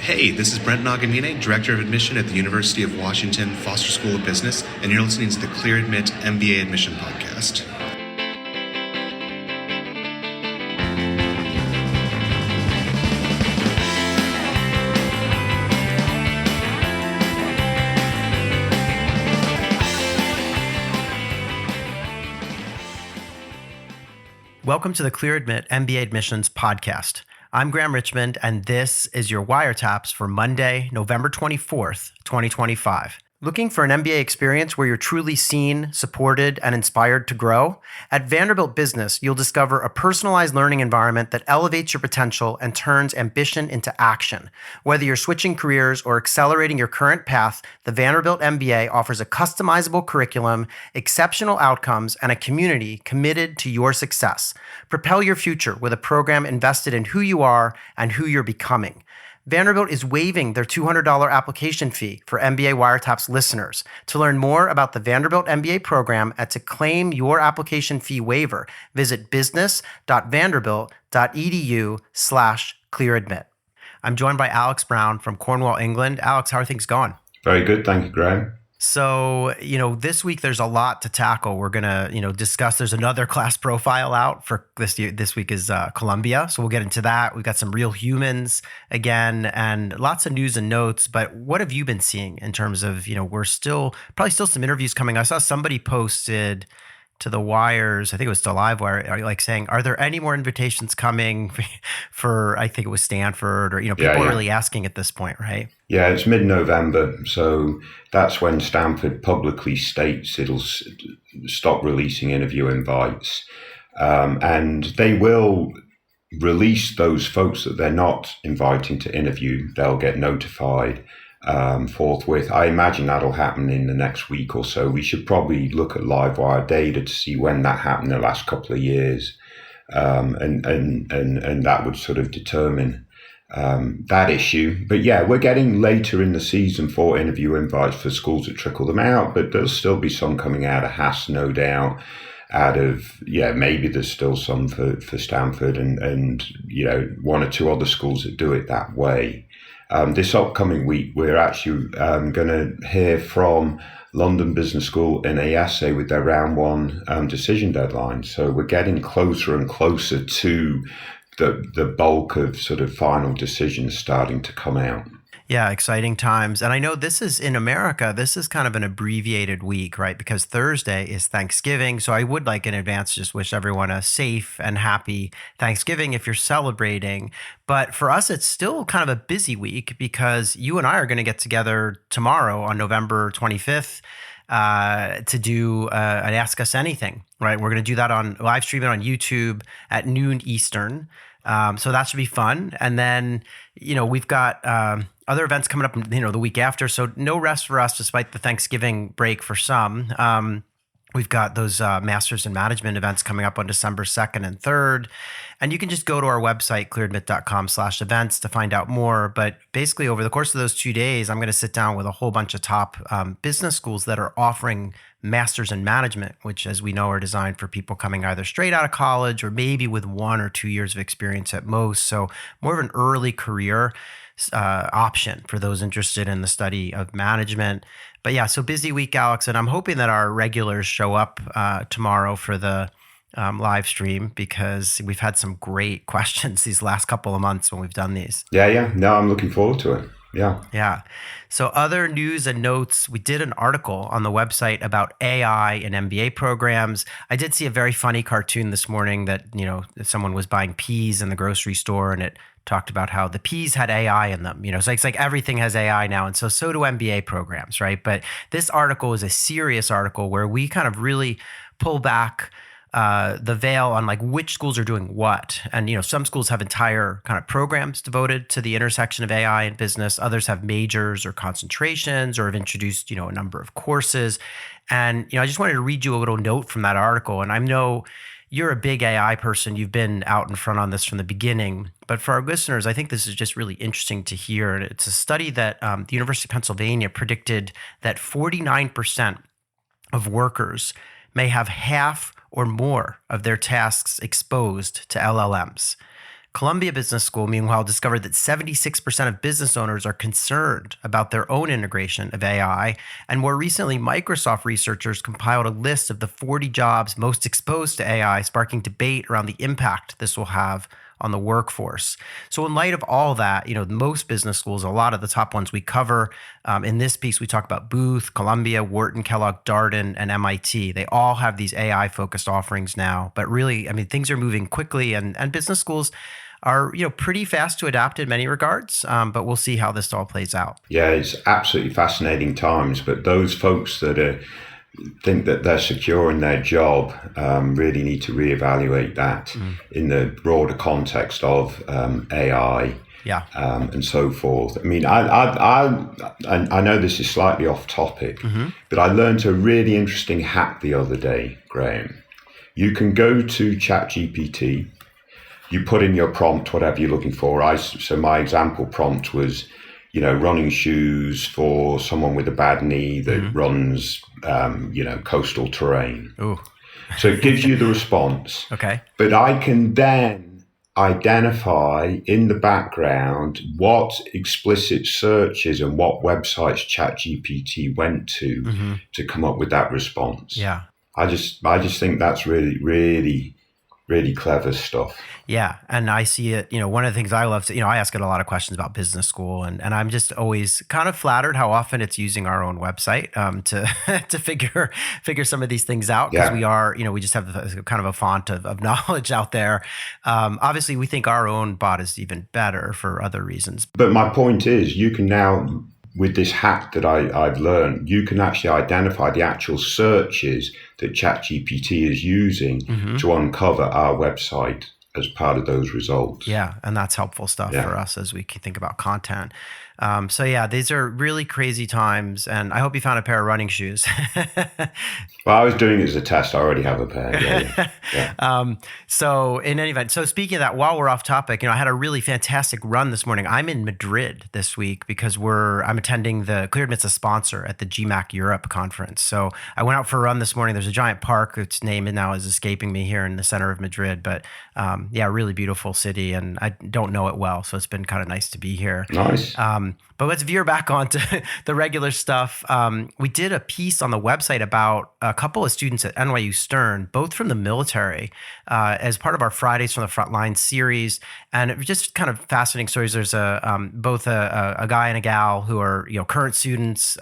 Hey, this is Brent Nagamine, Director of Admission at the University of Washington Foster School of Business, and you're listening to the Clear Admit MBA Admission Podcast. Welcome to the Clear Admit MBA Admissions Podcast. I'm Graham Richmond, and this is your Wire Taps for Monday, November 24th, 2025. Looking for an MBA experience where you're truly seen, supported, and inspired to grow? At Vanderbilt Business, you'll discover a personalized learning environment that elevates your potential and turns ambition into action. Whether you're switching careers or accelerating your current path, the Vanderbilt MBA offers a customizable curriculum, exceptional outcomes, and a community committed to your success. Propel your future with a program invested in who you are and who you're becoming. Vanderbilt is waiving their $200 application fee for MBA Wire Taps listeners. To learn more about the Vanderbilt MBA program and to claim your application fee waiver, visit business.vanderbilt.edu/clearadmit. I'm joined by Alex Brown from Cornwall, England. Alex, how are things going? Very good. Thank you, Graham. So, this week there's a lot to tackle. We're going to, discuss, there's another class profile out for this year. This week is Columbia. So we'll get into that. We've got some real humans again and lots of news and notes. But what have you been seeing in terms of, we're probably still some interviews coming. I saw somebody posted to the wires, I think it was to Livewire, like saying, are there any more invitations coming for, I think it was Stanford or, people are really asking at this point, right? Yeah, it's mid-November. So that's when Stanford publicly states it'll stop releasing interview invites. And they will release those folks that they're not inviting to interview. They'll get notified forthwith. I imagine that'll happen in the next week or so. We should probably look at Livewire data to see when that happened the last couple of years, and that would sort of determine that issue. But yeah, we're getting later in the season for interview invites for schools that trickle them out, but there'll still be some coming out of Haas, no doubt. Maybe there's still some for Stanford and one or two other schools that do it that way. This upcoming week, we're actually going to hear from London Business School and IESE with their round one decision deadline. So we're getting closer and closer to the bulk of sort of final decisions starting to come out. Yeah, exciting times. And I know this is in America, this is kind of an abbreviated week, right? Because Thursday is Thanksgiving. So I would like in advance just wish everyone a safe and happy Thanksgiving if you're celebrating. But for us, it's still kind of a busy week because you and I are going to get together tomorrow on November 25th to do an Ask Us Anything, right? We're going to do that on live streaming on YouTube at noon Eastern. So that should be fun. And then, we've got other events coming up, the week after. So no rest for us, despite the Thanksgiving break for some. We've got those Masters in Management events coming up on December 2nd and 3rd. And you can just go to our website, clearadmit.com/events to find out more. But basically over the course of those 2 days, I'm going to sit down with a whole bunch of top business schools that are offering Masters in Management, which, as we know, are designed for people coming either straight out of college or maybe with 1 or 2 years of experience at most. So more of an early career option for those interested in the study of management. But yeah, so busy week, Alex, and I'm hoping that our regulars show up tomorrow for the live stream because we've had some great questions these last couple of months when we've done these. Yeah. No, I'm looking forward to it. Yeah. So other news and notes, we did an article on the website about AI in MBA programs. I did see a very funny cartoon this morning that, someone was buying peas in the grocery store and it talked about how the peas had AI in them. So it's like everything has AI now. And so do MBA programs, right? But this article is a serious article where we kind of really pull back the veil on like which schools are doing what. And, some schools have entire kind of programs devoted to the intersection of AI and business. Others have majors or concentrations or have introduced, a number of courses. And, I just wanted to read you a little note from that article. And I know you're a big AI person. You've been out in front on this from the beginning. But for our listeners, I think this is just really interesting to hear. And it's a study that the University of Pennsylvania predicted that 49% of workers may have half or more of their tasks exposed to LLMs. Columbia Business School, meanwhile, discovered that 76% of business owners are concerned about their own integration of AI. And more recently, Microsoft researchers compiled a list of the 40 jobs most exposed to AI, sparking debate around the impact this will have on the workforce. So in light of all that, most business schools, a lot of the top ones we cover in this piece, we talk about Booth, Columbia, Wharton, Kellogg, Darden, and MIT. They all have these AI-focused offerings now. But really, things are moving quickly, and business schools are pretty fast to adapt in many regards. But we'll see how this all plays out. Yeah, it's absolutely fascinating times. But those folks that think that they're secure in their job really need to reevaluate that in the broader context of AI and so forth. I know this is slightly off topic, but I learned a really interesting hack the other day, Graham. You can go to ChatGPT, you put in your prompt, whatever you're looking for. So my example prompt was, running shoes for someone with a bad knee that runs, coastal terrain. Ooh. So it gives you the response. Okay. But I can then identify in the background what explicit searches and what websites ChatGPT went to come up with that response. Yeah. I just think that's really, really, really clever stuff. Yeah. And I see it, one of the things I love to, I ask it a lot of questions about business school, and I'm just always kind of flattered how often it's using our own website to figure some of these things out, because we just have kind of a font of knowledge out there. Obviously, we think our own bot is even better for other reasons. But my point is, you can now, with this hack that I've learned, you can actually identify the actual searches that ChatGPT is using to uncover our website as part of those results. Yeah, and that's helpful stuff for us as we think about content. These are really crazy times, and I hope you found a pair of running shoes. Well, I was doing it as a test. I already have a pair. Yeah. So in any event, so speaking of that, while we're off topic, I had a really fantastic run this morning. I'm in Madrid this week because I'm attending the Clear Admit's a sponsor at the GMAT Europe conference. So I went out for a run this morning. There's a giant park. Its name now is escaping me here in the center of Madrid, but really beautiful city, and I don't know it well, so it's been kind of nice to be here. Nice. But let's veer back onto the regular stuff. We did a piece on the website about a couple of students at NYU Stern, both from the military, as part of our Fridays from the Frontline series. And it was just kind of fascinating stories. There's both a guy and a gal who are current students.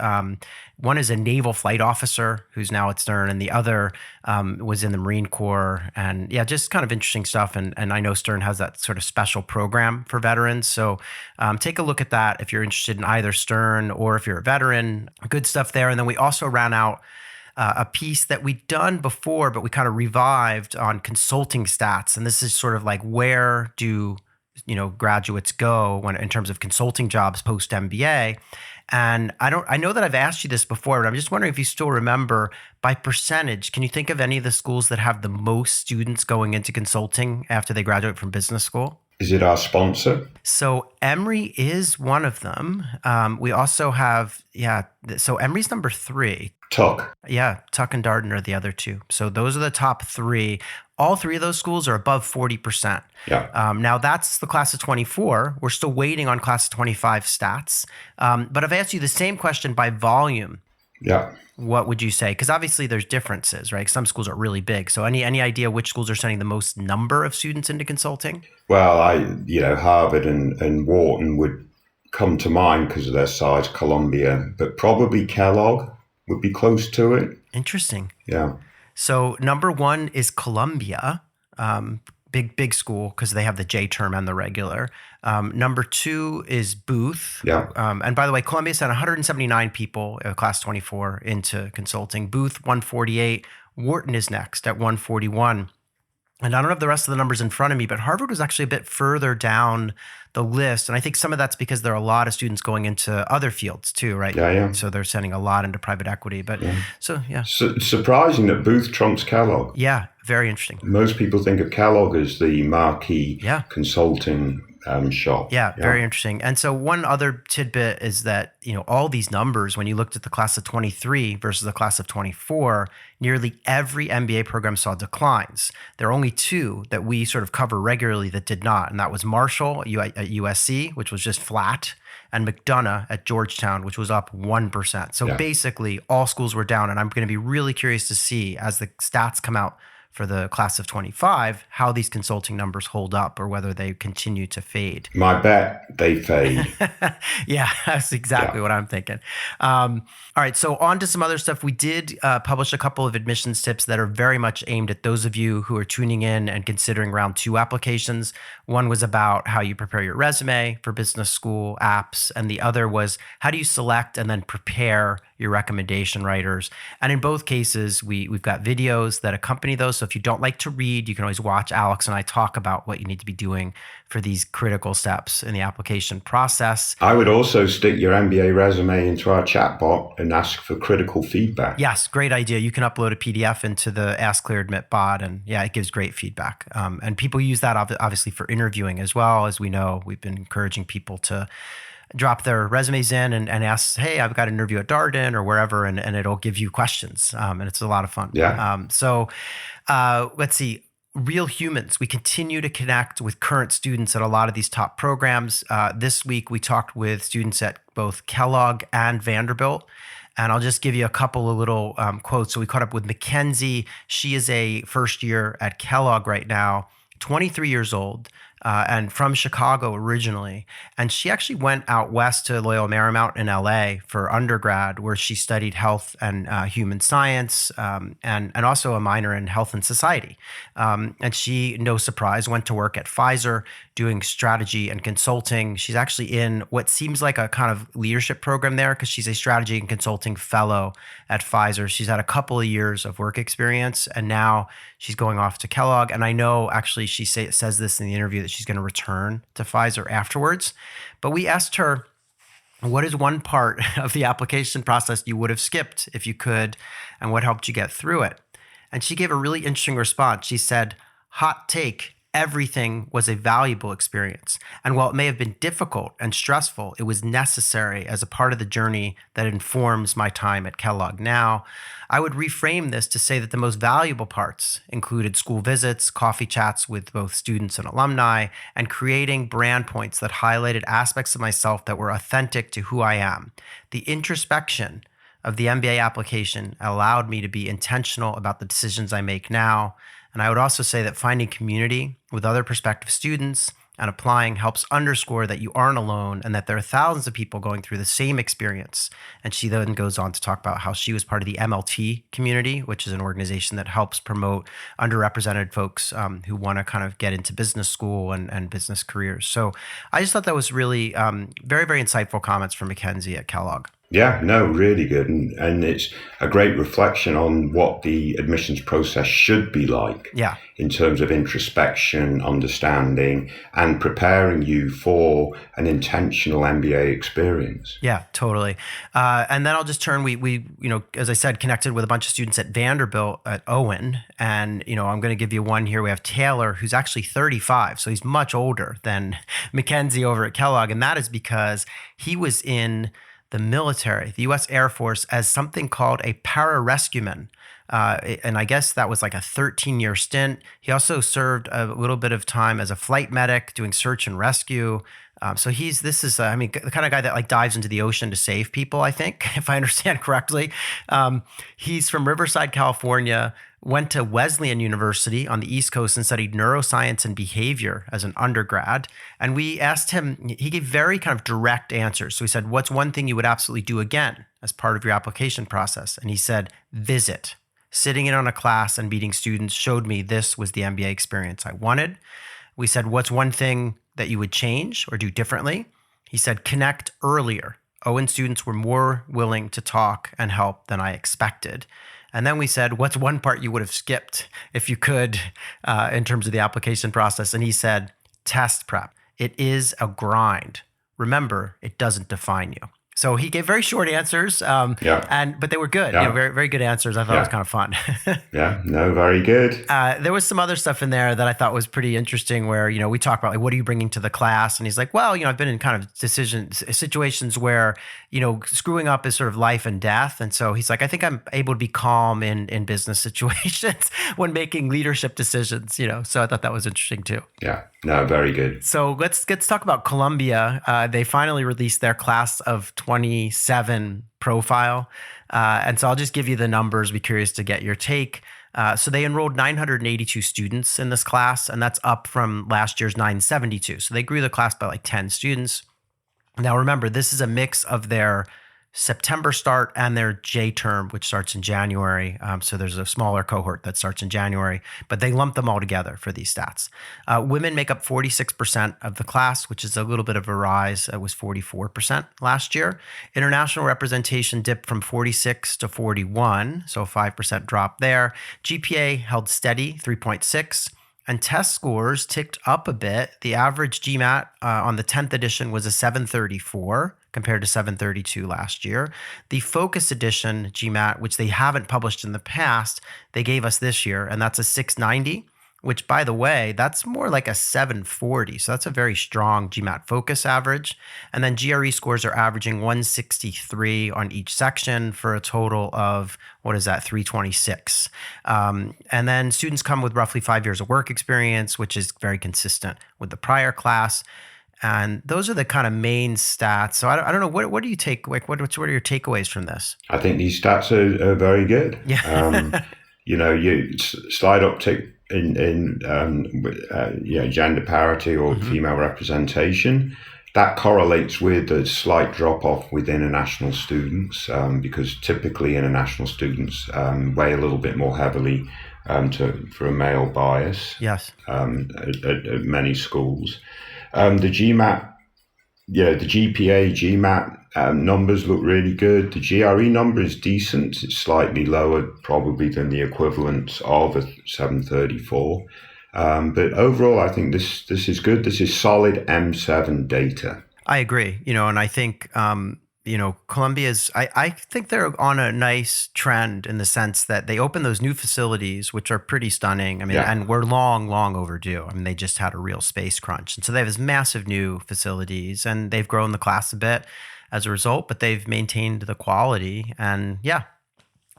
One is a naval flight officer who's now at Stern, and the other was in the Marine Corps. And just kind of interesting stuff. And I know Stern has that sort of special program for veterans. So take a look at that if you're interested in either Stern or if you're a veteran. Good stuff there. And then we also ran out a piece that we'd done before, but we kind of revived on consulting stats. And this is sort of like, where do graduates go in terms of consulting jobs post MBA? And I know that I've asked you this before, but I'm just wondering if you still remember, by percentage, can you think of any of the schools that have the most students going into consulting after they graduate from business school? Is it our sponsor? So Emory is one of them. We also have, so Emory's number 3. Tuck. Yeah, Tuck and Darden are the other two. So those are the top 3. All 3 of those schools are above 40%. Yeah. Now that's the class of 24. We're still waiting on class of 25 stats. But I've asked you the same question by volume. Yeah. What would you say? Because obviously there's differences, right? Some schools are really big. So any idea which schools are sending the most number of students into consulting? Well, Harvard and Wharton would come to mind because of their size, Columbia, but probably Kellogg would be close to it. Interesting. Yeah. So number 1 is Columbia, big school because they have the J term and the regular. Number 2 is Booth. Yeah. And by the way, Columbia sent 179 people, class 24, into consulting. Booth 148. Wharton is next at 141. And I don't have the rest of the numbers in front of me, but Harvard was actually a bit further down the list. And I think some of that's because there are a lot of students going into other fields too, right? Yeah. So they're sending a lot into private equity. But surprising that Booth trumps Kellogg. Yeah, very interesting. Most people think of Kellogg as the marquee consulting shot. Yeah, very interesting. And so one other tidbit is that, all these numbers, when you looked at the class of 23 versus the class of 24, nearly every MBA program saw declines. There are only two that we sort of cover regularly that did not. And that was Marshall at USC, which was just flat, and McDonough at Georgetown, which was up 1%. So basically all schools were down. And I'm going to be really curious to see, as the stats come out for the class of 25, how these consulting numbers hold up or whether they continue to fade. My bet, they fade. Yeah, that's exactly what I'm thinking. All right, so on to some other stuff. We did publish a couple of admissions tips that are very much aimed at those of you who are tuning in and considering round 2 applications. One was about how you prepare your resume for business school apps, and the other was how do you select and then prepare your recommendation writers. And in both cases, we've got videos that accompany those. So if you don't like to read, you can always watch Alex and I talk about what you need to be doing for these critical steps in the application process. I would also stick your MBA resume into our chatbot and ask for critical feedback. Yes, great idea. You can upload a PDF into the Ask Clear Admit bot, and it gives great feedback. And people use that obviously for interviewing as well. As we know, we've been encouraging people to drop their resumes in and ask, hey, I've got an interview at Darden or wherever, and it'll give you questions. And it's a lot of fun. Yeah. So let's see. Real humans. We continue to connect with current students at a lot of these top programs. This week, we talked with students at both Kellogg and Vanderbilt. And I'll just give you a couple of little quotes. So we caught up with Mackenzie. She is a first year at Kellogg right now, 23 years old. And from Chicago originally. And she actually went out west to Loyola Marymount in LA for undergrad, where she studied health and human science and also a minor in health and society. And she, no surprise, went to work at Pfizer doing strategy and consulting. She's actually in what seems like a kind of leadership program there because she's a strategy and consulting fellow at Pfizer. She's had a couple of years of work experience, and now she's going off to Kellogg. And I know actually she says this in the interview that she's going to return to Pfizer afterwards. But we asked her, what is one part of the application process you would have skipped if you could, and what helped you get through it? And she gave a really interesting response. She said, hot take, everything was a valuable experience. And while it may have been difficult and stressful, it was necessary as a part of the journey that informs my time at Kellogg now. I would reframe this to say that the most valuable parts included school visits, coffee chats with both students and alumni, and creating brand points that highlighted aspects of myself that were authentic to who I am. The introspection of the MBA application allowed me to be intentional about the decisions I make now. And I would also say that finding community with other prospective students and applying helps underscore that you aren't alone and that there are thousands of people going through the same experience. And she then goes on to talk about how she was part of the MLT community, which is an organization that helps promote underrepresented folks who want to kind of get into business school and business careers. So I just thought that was really very, very insightful comments from Mackenzie at Kellogg. Yeah, no, really good. And it's a great reflection on what the admissions process should be like in terms of introspection, understanding, and preparing you for an intentional MBA experience. Yeah, totally. And then I'll just turn, we as I said, connected with a bunch of students at Vanderbilt at Owen. And, I'm going to give you one here. We have Taylor, who's actually 35. So he's much older than Mackenzie over at Kellogg. And that is because he was in the military, the U.S. Air Force, as something called a pararescueman. And I guess that was like a 13-year stint. He also served a little bit of time as a flight medic doing search and rescue. So this is the kind of guy that like dives into the ocean to save people, I think, if I understand correctly. He's from Riverside, California, went to Wesleyan University on the East Coast and studied neuroscience and behavior as an undergrad. And we asked him, he gave very kind of direct answers. So we said, what's one thing you would absolutely do again as part of your application process? And he said, visit. Sitting in on a class and meeting students showed me this was the MBA experience I wanted. We said, what's one thing that you would change or do differently? He said, connect earlier. Owen students were more willing to talk and help than I expected. And then we said, what's one part you would have skipped if you could in terms of the application process? And he said, test prep. It is a grind. Remember, it doesn't define you. So he gave very short answers, but they were good. Yeah. Very, very good answers. I thought it was kind of fun. Yeah, no, very good. There was some other stuff in there that I thought was pretty interesting where, we talk about like, what are you bringing to the class? And he's like, well, I've been in kind of situations where, screwing up is sort of life and death. And so he's like, I think I'm able to be calm in business situations when making leadership decisions, So I thought that was interesting too. Yeah, no, very good. So let's talk about Columbia. They finally released their class of 27 profile. And so I'll just give you the numbers. Be curious to get your take. So they enrolled 982 students in this class, and that's up from last year's 972. So they grew the class by like 10 students. Now remember, this is a mix of their September start and their J term, which starts in January. So there's a smaller cohort that starts in January, but they lump them all together for these stats. Women make up 46% of the class, which is a little bit of a rise. It was 44% last year. International representation dipped from 46 to 41, so a 5% drop there. GPA held steady, 3.6. And test scores ticked up a bit. The average GMAT on the 10th edition was a 734 compared to 732 last year. The Focus edition GMAT, which they haven't published in the past, they gave us this year, and that's a 690, which, by the way, that's more like a 740. So that's a very strong GMAT Focus average. And then GRE scores are averaging 163 on each section for a total of, 326. And then students come with roughly 5 years of work experience, which is very consistent with the prior class. And those are the kind of main stats. So I don't know, what do you take? Like, what are your takeaways from this? I think these stats are very good. Yeah. You slight uptick in gender parity or female representation. That correlates with a slight drop off with international students because typically international students weigh a little bit more heavily for a male bias. Yes. At many schools. The GMAT, the GPA, GMAT numbers look really good. The GRE number is decent. It's slightly lower probably than the equivalent of a 734. But overall, I think this is good. This is solid M7 data. I agree. And I think Columbia's, I think they're on a nice trend in the sense that they opened those new facilities, which are pretty stunning. I mean, and we're long overdue. I mean, they just had a real space crunch. And so they have this massive new facilities and they've grown the class a bit as a result, but they've maintained the quality. And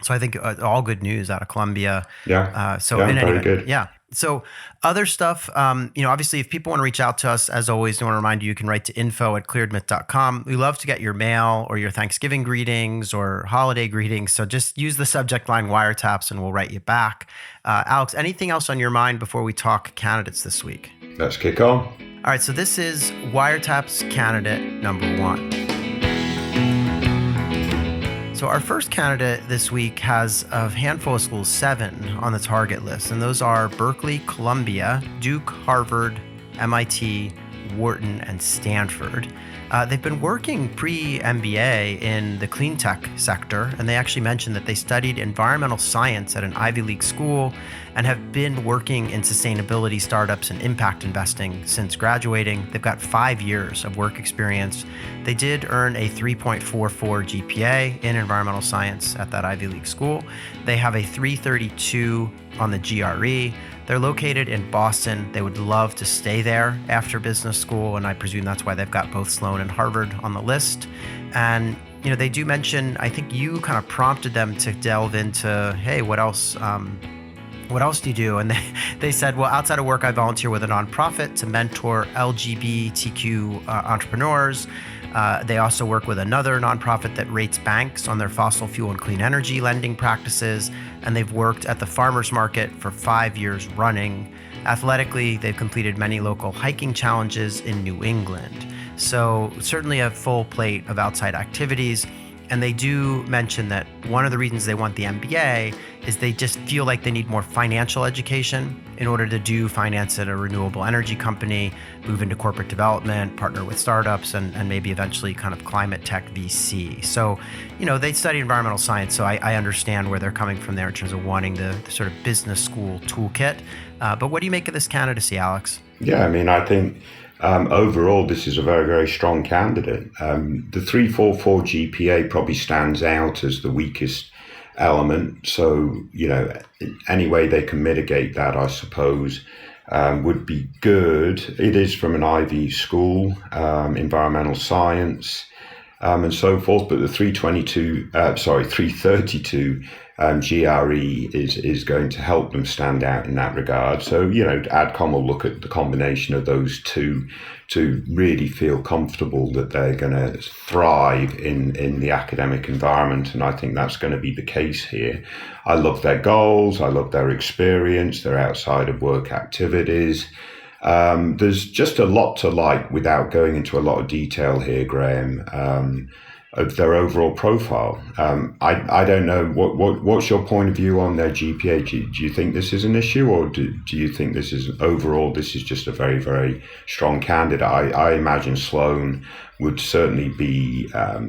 so I think all good news out of Columbia. Very good. Yeah. So other stuff, obviously if people want to reach out to us, as always, I want to remind you, you can write to info@clearadmit.com. We love to get your mail or your Thanksgiving greetings or holiday greetings. So just use the subject line Wire Taps and we'll write you back. Alex, anything else on your mind before we talk candidates this week? Let's kick on. All right. So this is Wire Taps candidate number 1. So our first candidate this week has a handful of schools, 7 on the target list. And those are Berkeley, Columbia, Duke, Harvard, MIT, Wharton, and Stanford. They've been working pre-MBA in the clean tech sector, and they actually mentioned that they studied environmental science at an Ivy League school and have been working in sustainability startups and impact investing since graduating. They've got 5 years of work experience. They did earn a 3.44 GPA in environmental science at that Ivy League school. They have a 332 on the GRE. They're located in Boston. They would love to stay there after business school, and I presume that's why they've got both Sloan and Harvard on the list. And they do mention, I think you kind of prompted them to delve into, hey, what else do you do? And they said, well, outside of work, I volunteer with a nonprofit to mentor LGBTQ entrepreneurs. They also work with another nonprofit that rates banks on their fossil fuel and clean energy lending practices. And they've worked at the farmers market for 5 years running. Athletically, they've completed many local hiking challenges in New England. So certainly a full plate of outside activities. And they do mention that one of the reasons they want the MBA is they just feel like they need more financial education in order to do finance at a renewable energy company, move into corporate development, partner with startups, and maybe eventually kind of climate tech VC. So, they study environmental science, so I understand where they're coming from there in terms of wanting the sort of business school toolkit. But what do you make of this candidacy, Alex? Yeah, I mean, I think Overall, this is a very, very strong candidate. The 344 GPA probably stands out as the weakest element. So, any way they can mitigate that, I suppose, would be good. It is from an Ivy school, environmental science, and so forth. But the 332 GRE is going to help them stand out in that regard. So, AdCom will look at the combination of those two to really feel comfortable that they're going to thrive in the academic environment. And I think that's going to be the case here. I love their goals. I love their experience, their outside of work activities. There's just a lot to like without going into a lot of detail here, Graham, of their overall profile. I don't know, what's your point of view on their GPA? Do you think this is an issue, or do you think this is just a very, very strong candidate? I imagine Sloan would certainly be, a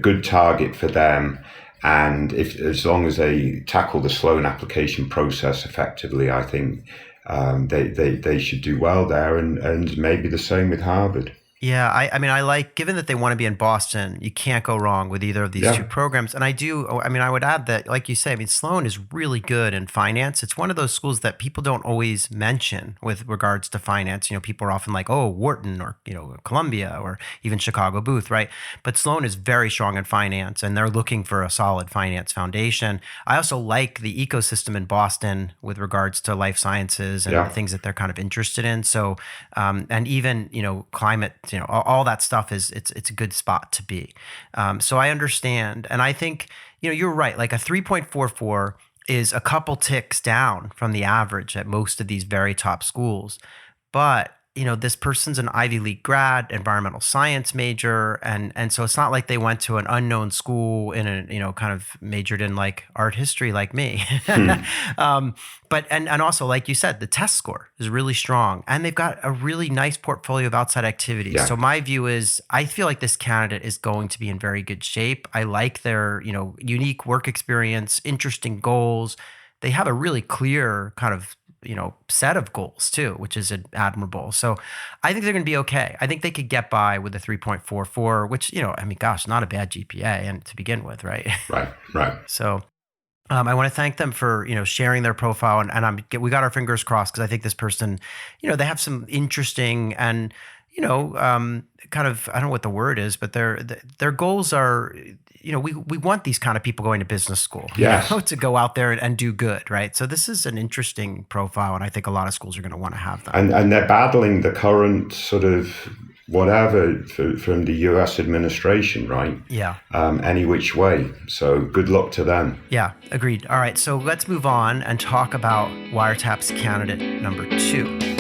good target for them. And as long as they tackle the Sloan application process effectively, I think they should do well there, and maybe the same with Harvard. Yeah, I like, given that they want to be in Boston, you can't go wrong with either of these two programs. And I would add that, like you say, Sloan is really good in finance. It's one of those schools that people don't always mention with regards to finance. People are often like, oh, Wharton or, Columbia or even Chicago Booth, right? But Sloan is very strong in finance, and they're looking for a solid finance foundation. I also like the ecosystem in Boston with regards to life sciences and the things that they're kind of interested in. So, and even, climate, all that stuff it's a good spot to be. So I understand. And I think, you're right. Like a 3.44 is a couple ticks down from the average at most of these very top schools. But, this person's an Ivy League grad, environmental science major. And so it's not like they went to an unknown school in a, kind of majored in like art history like me. But also, like you said, the test score is really strong, and they've got a really nice portfolio of outside activities. Yeah. So my view is, I feel like this candidate is going to be in very good shape. I like their, unique work experience, interesting goals. They have a really clear kind of, set of goals too, which is admirable. So I think they're going to be okay. I think they could get by with a 3.44, which, not a bad GPA and to begin with, right? Right. So I want to thank them for, sharing their profile, and we got our fingers crossed, because I think this person, they have some interesting and, kind of, I don't know what the word is, but their goals are, we want these kind of people going to business school, to go out there and do good, right? So this is an interesting profile, and I think a lot of schools are going to want to have them. And they're battling the current sort of whatever from the U.S. administration, right? Yeah. Any which way. So good luck to them. Yeah, agreed. All right, so let's move on and talk about Wire Taps candidate number 2.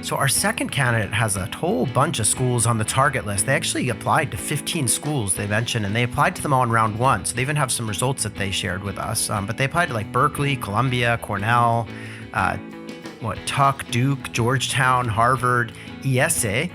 So our second candidate has a whole bunch of schools on the target list. They actually applied to 15 schools they mentioned, and they applied to them all in round 1. So they even have some results that they shared with us. But they applied to like Berkeley, Columbia, Cornell, Tuck, Duke, Georgetown, Harvard, IESE,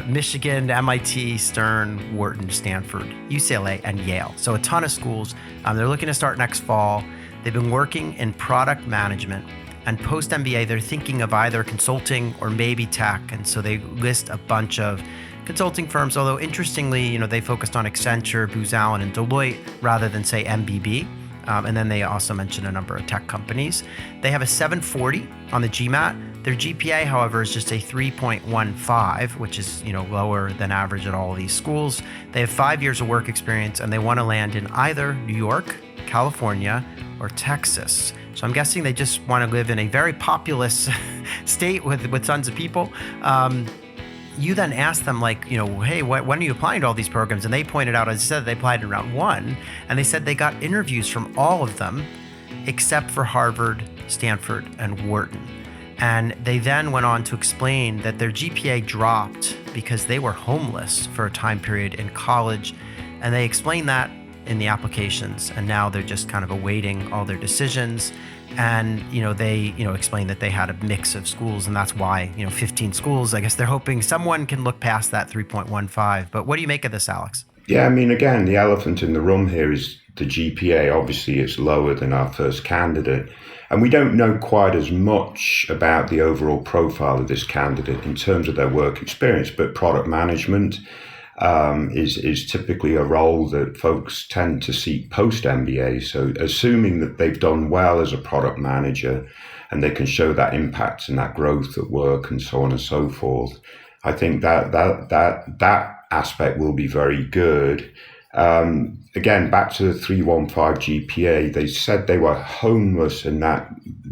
Michigan, MIT, Stern, Wharton, Stanford, UCLA, and Yale. So a ton of schools. They're looking to start next fall. They've been working in product management. And post-MBA, they're thinking of either consulting or maybe tech. And so they list a bunch of consulting firms, although interestingly, they focused on Accenture, Booz Allen, and Deloitte rather than, say, MBB. And then they also mentioned a number of tech companies. They have a 740 on the GMAT. Their GPA, however, is just a 3.15, which is, lower than average at all of these schools. They have 5 years of work experience, and they want to land in either New York, California, or Texas. So I'm guessing they just want to live in a very populous state with tons of people. You then ask them, like, hey, when are you applying to all these programs? And they pointed out, as I said, they applied in round 1, and they said they got interviews from all of them except for Harvard, Stanford, and Wharton. And they then went on to explain that their GPA dropped because they were homeless for a time period in college. And they explained that in the applications, and now they're just kind of awaiting all their decisions. And, they, explained that they had a mix of schools, and that's why, 15 schools. I guess they're hoping someone can look past that 3.15. But what do you make of this, Alex? Yeah, I mean, again, the elephant in the room here is the GPA. Obviously, it's lower than our first candidate. And we don't know quite as much about the overall profile of this candidate in terms of their work experience, but product management is typically a role that folks tend to seek post-MBA. So assuming that they've done well as a product manager and they can show that impact and that growth at work and so on and so forth, I think that aspect will be very good. Again, back to the 315 GPA, they said they were homeless and that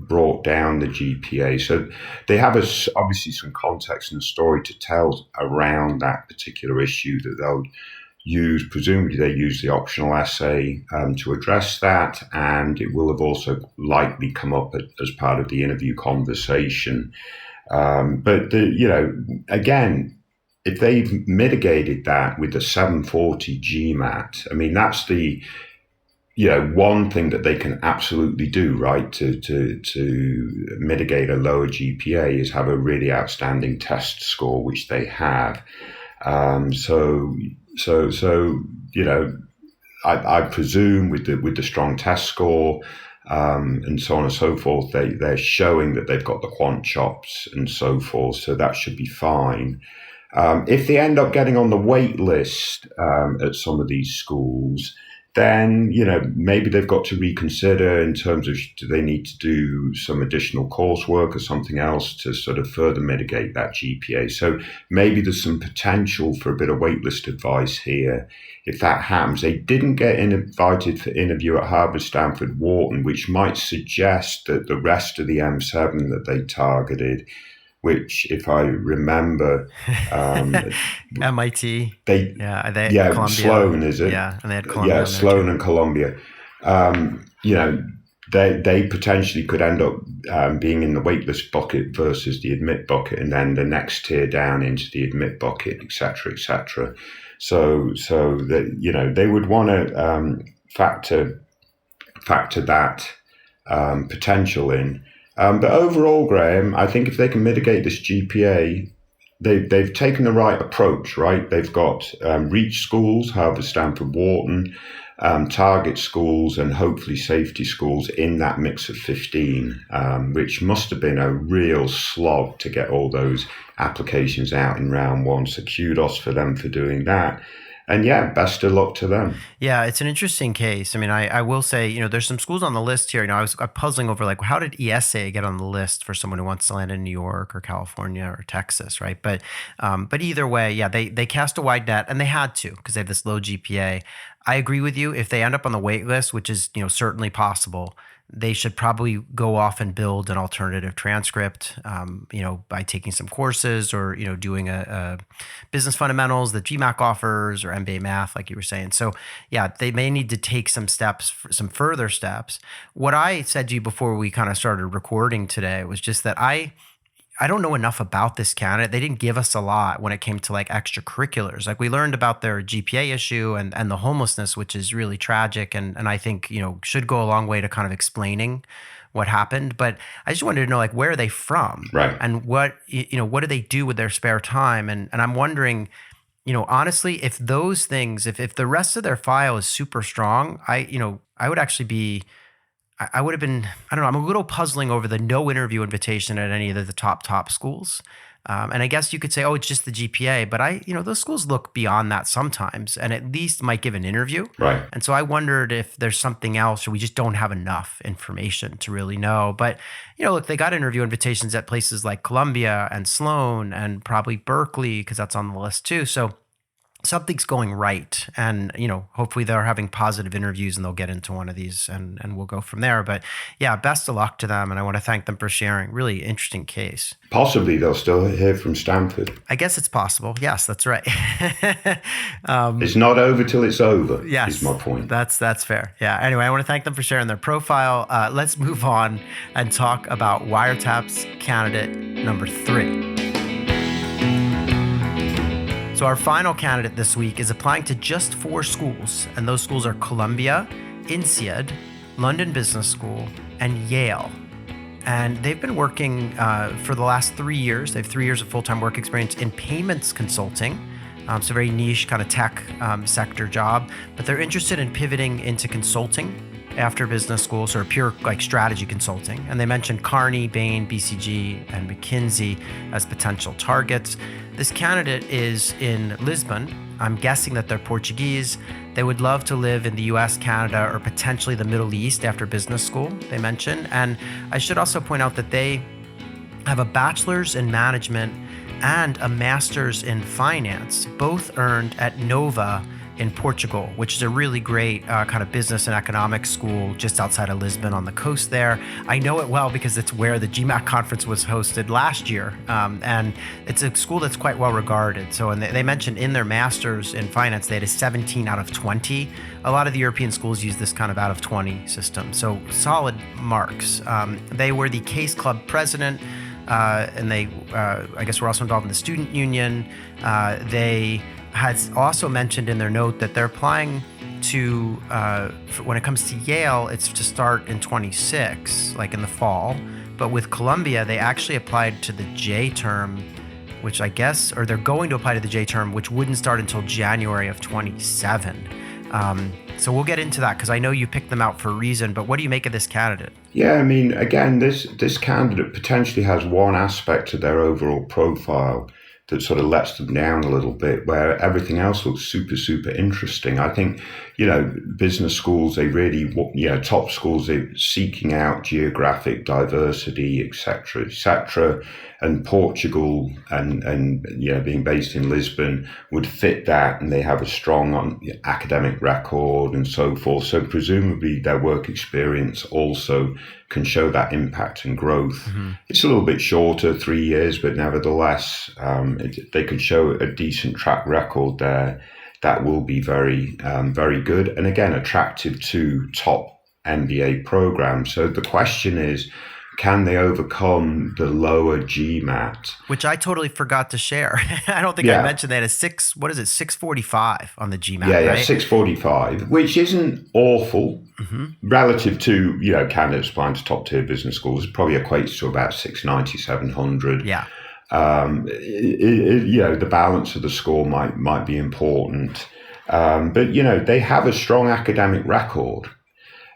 brought down the GPA. So they have obviously some context and story to tell around that particular issue that they'll use. Presumably they use the optional essay to address that, and it will have also likely come up as part of the interview conversation. But again, if they've mitigated that with the 740 GMAT, I mean, that's the one thing that they can absolutely do, right, to mitigate a lower GPA is have a really outstanding test score, which they have. So I presume with the strong test score and so on and so forth, they're showing that they've got the quant chops and so forth. So that should be fine. If they end up getting on the wait list at some of these schools, then maybe they've got to reconsider in terms of, do they need to do some additional coursework or something else to sort of further mitigate that GPA. So maybe there's some potential for a bit of waitlist advice here. If that happens, they didn't get invited for interview at Harvard, Stanford, Wharton, which might suggest that the rest of the M7 that they targeted, which, if I remember, MIT. Columbia. Sloan, is it? Yeah, and they had Columbia. Yeah, Sloan and Columbia. They potentially could end up being in the waitlist bucket versus the admit bucket, and then the next tier down into the admit bucket, et cetera, et cetera. So that they would want to factor that potential in. But overall, Graham, I think if they can mitigate this GPA, they've taken the right approach, right? They've got reach schools, Harvard, Stanford, Wharton, target schools, and hopefully safety schools in that mix of 15, which must have been a real slog to get all those applications out in round one. So kudos for them for doing that. And yeah, best of luck to them. Yeah, it's an interesting case. I mean, I will say, there's some schools on the list here. I was puzzling over how did IESE get on the list for someone who wants to land in New York or California or Texas, right? But either way, yeah, they cast a wide net, and they had to because they have this low GPA. I agree with you. If they end up on the wait list, which is certainly possible, they should probably go off and build an alternative transcript, by taking some courses or, doing a business fundamentals that GMAT offers, or MBA math, like you were saying. So yeah, they may need to take some further steps. What I said to you before we kind of started recording today was just that I don't know enough about this candidate. They didn't give us a lot when it came to extracurriculars. We learned about their GPA issue and the homelessness, which is really tragic. And I think, should go a long way to kind of explaining what happened. But I just wanted to know, where are they from? Right. And what do they do with their spare time? And I'm wondering, honestly, if those things, if the rest of their file is super strong, I would actually be, I would have been, I don't know, I'm a little puzzling over the no interview invitation at any of the top schools. And I guess you could say, oh, it's just the GPA, but those schools look beyond that sometimes and at least might give an interview. Right. And so I wondered if there's something else, or we just don't have enough information to really know. But, look, they got interview invitations at places like Columbia and Sloan and probably Berkeley, because that's on the list too. So something's going right, and hopefully they're having positive interviews and they'll get into one of these, and we'll go from there. But yeah, best of luck to them, and I want to thank them for sharing. Really interesting case. Possibly they'll still hear from Stanford. I guess it's possible. Yes, that's right. It's not over till it's over. Yes, is my point. That's fair. Yeah. Anyway, I want to thank them for sharing their profile. Let's move on and talk about Wire Taps candidate number 3. So our final candidate this week is applying to just 4 schools, and those schools are Columbia, INSEAD, London Business School, and Yale. And they've been working for the last 3 years. They have 3 years of full-time work experience in payments consulting. So very niche kind of tech sector job, but they're interested in pivoting into consulting after business school, sort of pure like strategy consulting. And they mentioned Carney, Bain, BCG, and McKinsey as potential targets. This candidate is in Lisbon. I'm guessing that they're Portuguese. They would love to live in the US, Canada, or potentially the Middle East after business school, they mentioned. And I should also point out that they have a bachelor's in management and a master's in finance, both earned at Nova in Portugal, which is a really great kind of business and economics school just outside of Lisbon on the coast there. I know it well because it's where the GMAT conference was hosted last year. And it's a school that's quite well regarded. So, and they mentioned in their master's in finance, they had a 17 out of 20. A lot of the European schools use this kind of out of 20 system. So solid marks. They were the Case Club president. And they, I guess, were also involved in the student union. They had also mentioned in their note that they're applying to, when it comes to Yale, it's to start in 26, like in the fall. But with Columbia, they actually applied to the J term, which I guess, or they're going to apply to the J term, which wouldn't start until January of 27. So we'll get into that because I know you picked them out for a reason, but what do you make of this candidate? Yeah, I mean, again, this candidate potentially has one aspect to their overall profile that sort of lets them down a little bit, where everything else looks super, super interesting. I think, business schools, they really, top schools, they're seeking out geographic diversity, et cetera, and Portugal and being based in Lisbon would fit that, and they have a strong academic record and so forth. So presumably their work experience also can show that impact and growth. Mm-hmm. It's a little bit shorter, 3 years, but nevertheless, they could show a decent track record there. That will be very, very good. And again, attractive to top MBA programs. So the question is, can they overcome the lower GMAT? Which I totally forgot to share. I don't think I mentioned they had a 645 on the GMAT, yeah, right? 645, which isn't awful relative to, candidates applying to top tier business schools. It probably equates to about 690, 700. Yeah. The balance of the score might be important. But, they have a strong academic record.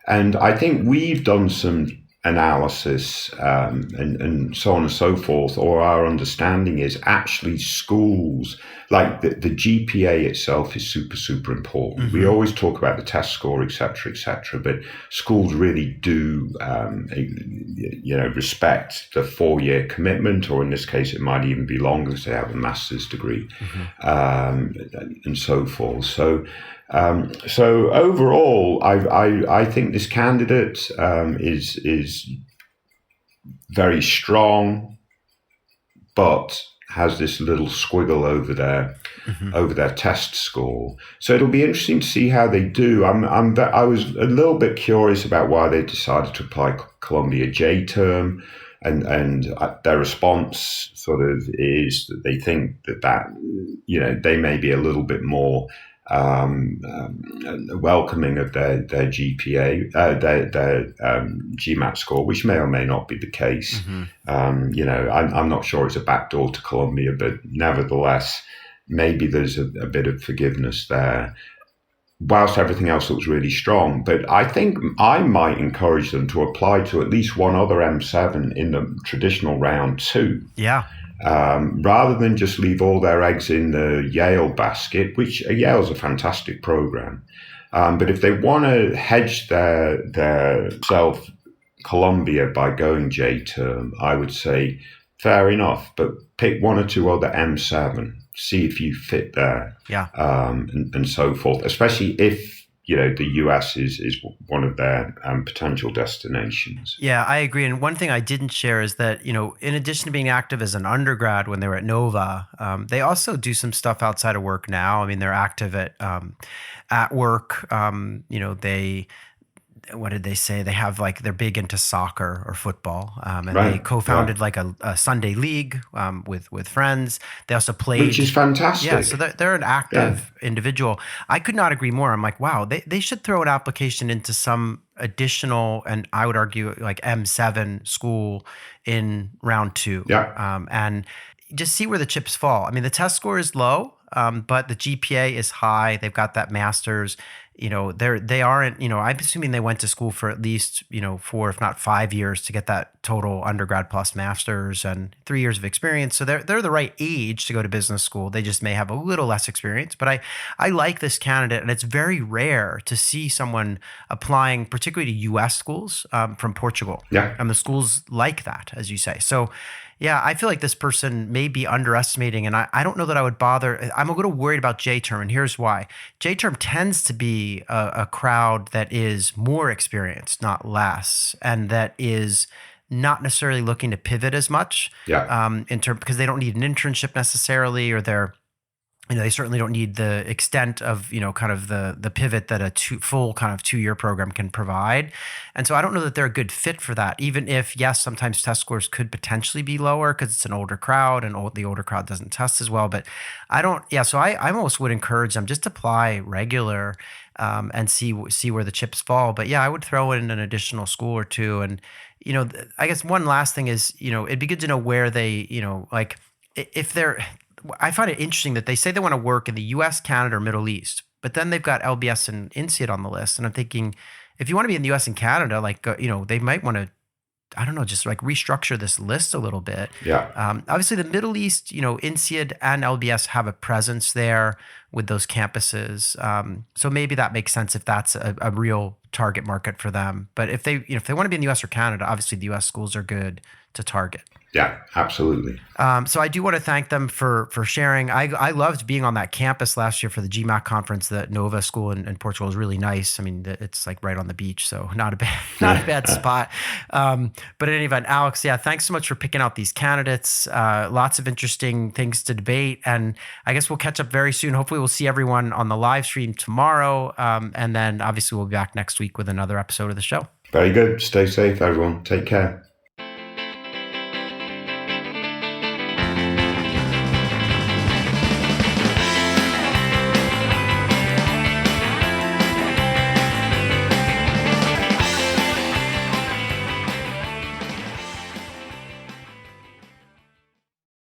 And I think we've done some analysis and so on and so forth, or our understanding is actually schools, like the GPA itself is super, super important. Mm-hmm. We always talk about the test score, et cetera, but schools really do, respect the 4-year commitment, or in this case, it might even be longer because they have a master's degree, and so forth. So overall, I think this candidate is very strong, but has this little squiggle over their test score. So it'll be interesting to see how they do. I was a little bit curious about why they decided to apply Columbia J term. And their response sort of is that they think that they may be a little bit more welcoming of their GPA, their GMAT score, which may or may not be the case. Mm-hmm. I'm not sure it's a backdoor to Columbia, but nevertheless, maybe there's a bit of forgiveness there, whilst everything else looks really strong. But I think I might encourage them to apply to at least one other M7 in the traditional round 2. Yeah. Rather than just leave all their eggs in the Yale basket, which Yale's a fantastic program. But if they want to hedge their self Columbia by going J term, I would say fair enough, but pick one or two other M7, see if you fit there, and so forth, especially if the US is one of their potential destinations. Yeah, I agree. And one thing I didn't share is that, in addition to being active as an undergrad when they were at Nova, they also do some stuff outside of work now. I mean, they're active at work. What did they say? They have they're big into soccer or football, and they co-founded a Sunday league with friends. They also played, which is fantastic. Yeah, so they're an active individual. I could not agree more. I'm like, wow, they should throw an application into some additional, and I would argue M7 school in round 2. Yeah, and just see where the chips fall. I mean, the test score is low, but the GPA is high. They've got that master's. They aren't, I'm assuming they went to school for at least, 4, if not 5 years to get that total undergrad plus master's and 3 years of experience. So they're the right age to go to business school. They just may have a little less experience. But I like this candidate, and it's very rare to see someone applying, particularly to U.S. schools from Portugal. Yeah. And the schools like that, as you say. So yeah, I feel like this person may be underestimating, and I don't know that I would bother. I'm a little worried about J-term, and here's why. J-term tends to be a crowd that is more experienced, not less, and that is not necessarily looking to pivot as much. Yeah. Because they don't need an internship necessarily, or they certainly don't need the extent of, kind of the pivot that a full kind of 2-year program can provide. And so I don't know that they're a good fit for that, even if, yes, sometimes test scores could potentially be lower because it's an older crowd and the older crowd doesn't test as well. But so I almost would encourage them just apply regular and see where the chips fall. But yeah, I would throw in an additional school or two. And, I guess one last thing is, it'd be good to know where they, if they're, I find it interesting that they say they want to work in the US, Canada, or Middle East, but then they've got LBS and INSEAD on the list. And I'm thinking, if you want to be in the US and Canada, they might want to, I don't know, just like restructure this list a little bit. Yeah. Obviously, the Middle East, INSEAD and LBS have a presence there with those campuses. So maybe that makes sense if that's a real target market for them. But if they want to be in the US or Canada, obviously the US schools are good to target. Yeah, absolutely. So I do want to thank them for sharing. I loved being on that campus last year for the GMAT conference. The Nova School in Portugal is really nice. I mean, it's like right on the beach, so not a bad spot. But in any event, Alex, yeah, thanks so much for picking out these candidates. Lots of interesting things to debate, and I guess we'll catch up very soon. Hopefully, we'll see everyone on the live stream tomorrow, and then obviously we'll be back next week with another episode of the show. Very good. Stay safe, everyone. Take care.